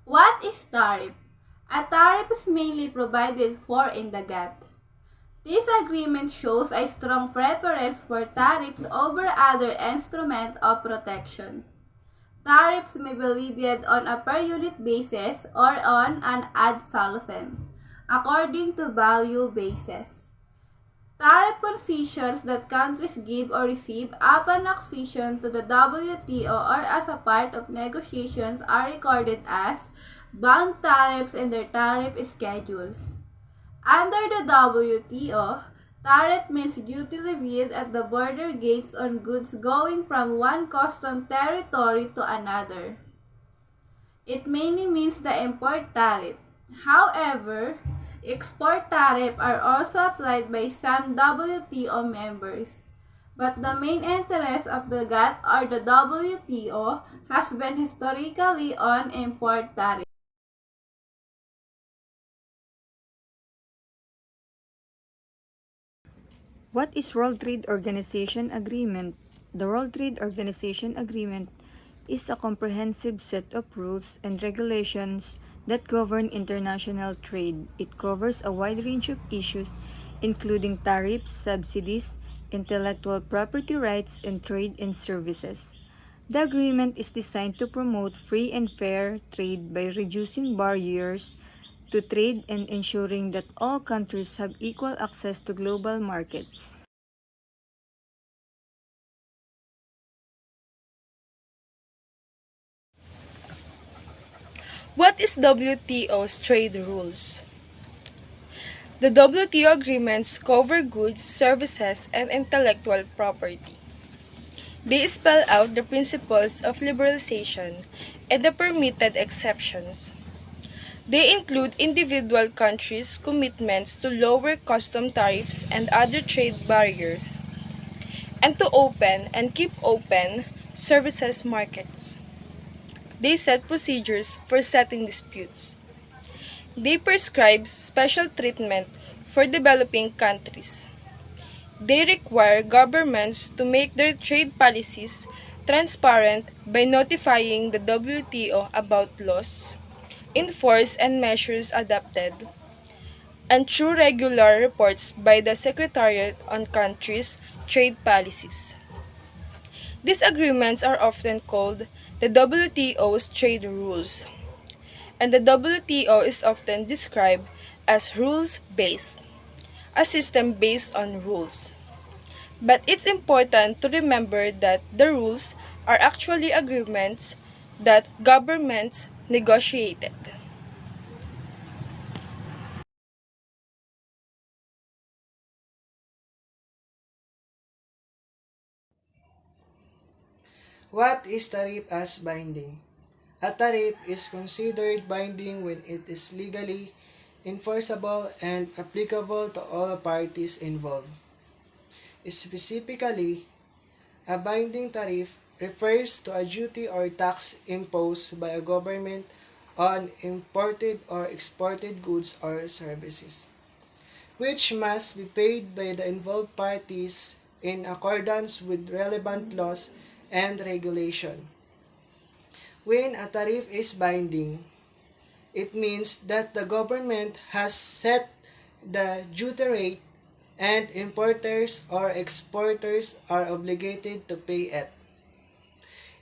What is tariff? A tariff is mainly provided for in the GATT. This agreement shows a strong preference for tariffs over other instruments of protection. Tariffs may be levied on a per-unit basis or on an ad valorem, according to value basis. Tariff concessions that countries give or receive upon accession to the WTO or as a part of negotiations are recorded as bound tariffs in their tariff schedules. Under the WTO, tariff means duty levied at the border gates on goods going from one custom territory to another. It mainly means the import tariff. However, export tariff are also applied by some WTO members. But the main interest of the GATT or the WTO has been historically on import tariff. What is World Trade Organization Agreement? The World Trade Organization Agreement is a comprehensive set of rules and regulations that govern international trade. It covers a wide range of issues, including tariffs, subsidies, intellectual property rights, and trade in services. The agreement is designed to promote free and fair trade by reducing barriers to trade and ensuring that all countries have equal access to global markets. What is WTO's trade rules? The WTO agreements cover goods, services, and intellectual property. They spell out the principles of liberalization and the permitted exceptions. They include individual countries' commitments to lower custom tariffs and other trade barriers, and to open and keep open services markets. They set procedures for settling disputes. They prescribe special treatment for developing countries. They require governments to make their trade policies transparent by notifying the WTO about laws, enforced and measures adopted, and through regular reports by the Secretariat on countries' trade policies. These agreements are often called the WTO's trade rules, and the WTO is often described as rules-based, a system based on rules. But it's important to remember that the rules are actually agreements that governments negotiated. What is tariff as binding? A tariff is considered binding when it is legally enforceable and applicable to all parties involved. Specifically, a binding tariff refers to a duty or tax imposed by a government on imported or exported goods or services, which must be paid by the involved parties in accordance with relevant laws and regulation. When a tariff is binding, it means that the government has set the duty rate and importers or exporters are obligated to pay it.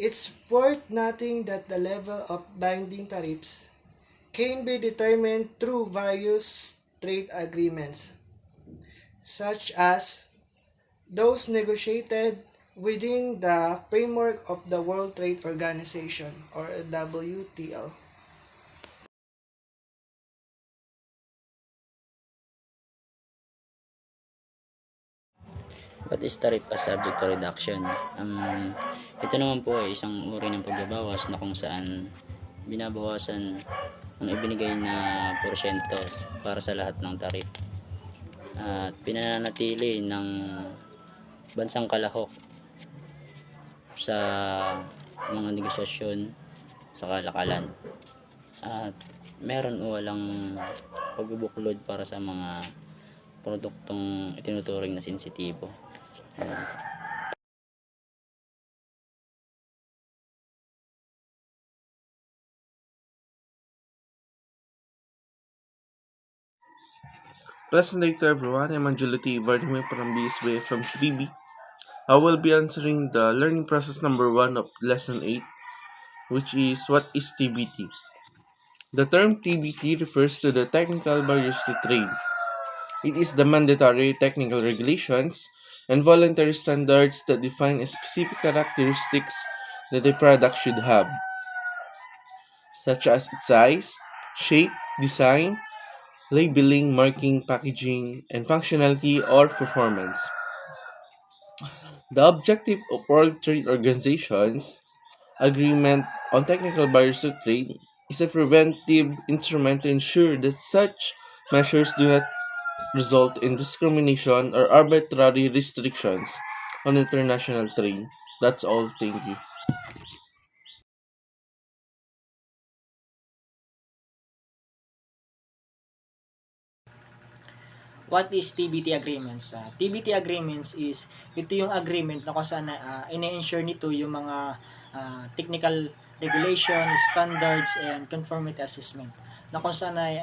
It's worth noting that the level of binding tariffs can be determined through various trade agreements, such as those negotiated within the framework of the World Trade Organization or WTO. What is tariff as subject to reduction? Ito naman po ay isang uri ng pagbabawas na kung saan binabawasan ang ibinigay na porsyento para sa lahat ng tarif at pinananatili ng bansang kalahok sa mga negosasyon sa kalakalan at meron o walang pagbubuklod para sa mga produktong itinuturing na sensitibo. Pleasant day to everyone. I'm Angelo T. Vardimay from BSB from 3B. I will be answering the learning process number 1 of lesson 8, which is what is TBT. The term TBT refers to the technical barriers to trade. It is the mandatory technical regulations and voluntary standards that define specific characteristics that a product should have, such as its size, shape, design, labeling, marking, packaging, and functionality or performance. The objective of World Trade Organization's agreement on technical barriers to trade is a preventive instrument to ensure that such measures do not result in discrimination or arbitrary restrictions on international trade. That's all. Thank you. What is TBT agreements? TBT agreements is ito yung agreement na kung saan ine-ensure nito yung mga technical regulation, standards, and conformity assessment na kung saan ay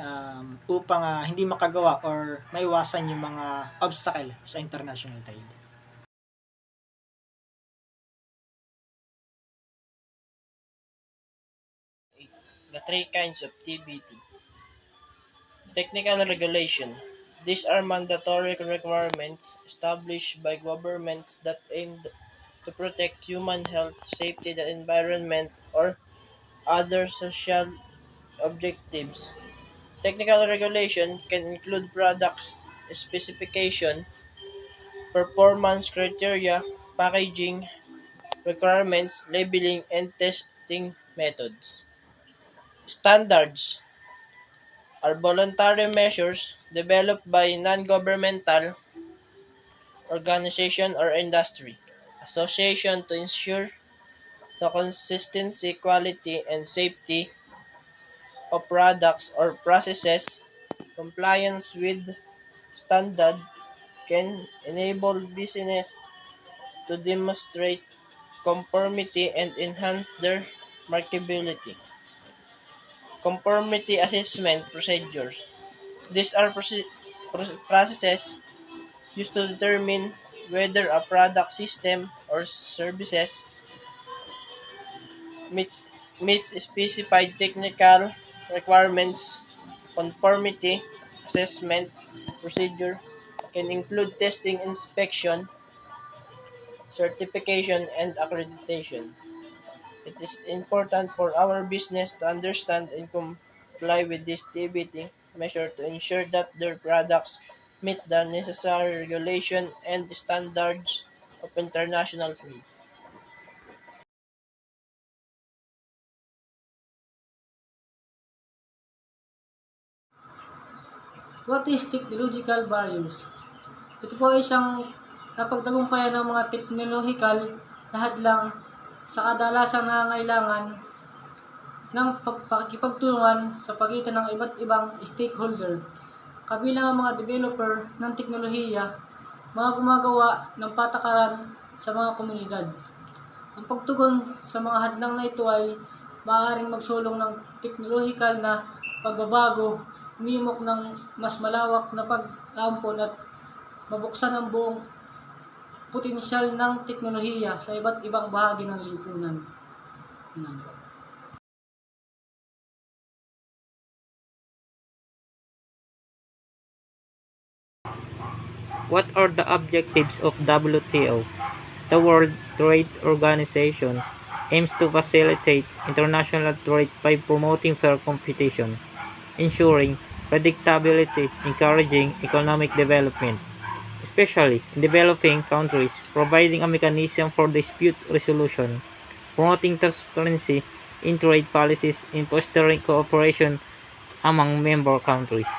upang hindi makagawa or maiwasan yung mga obstacle sa international trade. The three kinds of TBT. Technical regulation. These are mandatory requirements established by governments that aim to protect human health, safety, the environment, or other social objectives. Technical regulation can include products specification, performance criteria, packaging requirements, labeling, and testing methods. Standards are voluntary measures developed by non-governmental organization or industry association to ensure the consistency, quality, and safety of products or processes. Compliance with standard can enable business to demonstrate conformity and enhance their marketability. Conformity assessment procedures. These are processes used to determine whether a product, system, or services meets meets specified technical requirements. Conformity assessment procedure can include testing, inspection, certification, and accreditation. It is important for our business to understand and comply with this TBT measure to ensure that their products meet the necessary regulation and standards of international trade. What is technological barriers? Ito po ay isang napagtagumpayan ng mga teknolohikal na hadlang sa kadalasang nangangailangan ng pakikipagtulungan sa pagitan ng iba't ibang stakeholder, kabilang ang mga developer ng teknolohiya, mga gumagawa ng patakaran sa mga komunidad. Ang pagtugon sa mga hadlang na ito ay maaaring magsulong ng teknolohikal na pagbabago, humimok ng mas malawak na pag-aampon at mabuksan ang buong potensyal ng teknolohiya sa iba't ibang bahagi ng lipunan. What are the objectives of WTO? The World Trade Organization aims to facilitate international trade by promoting fair competition, ensuring predictability, encouraging economic development, especially in developing countries, providing a mechanism for dispute resolution, promoting transparency in trade policies, and fostering cooperation among member countries.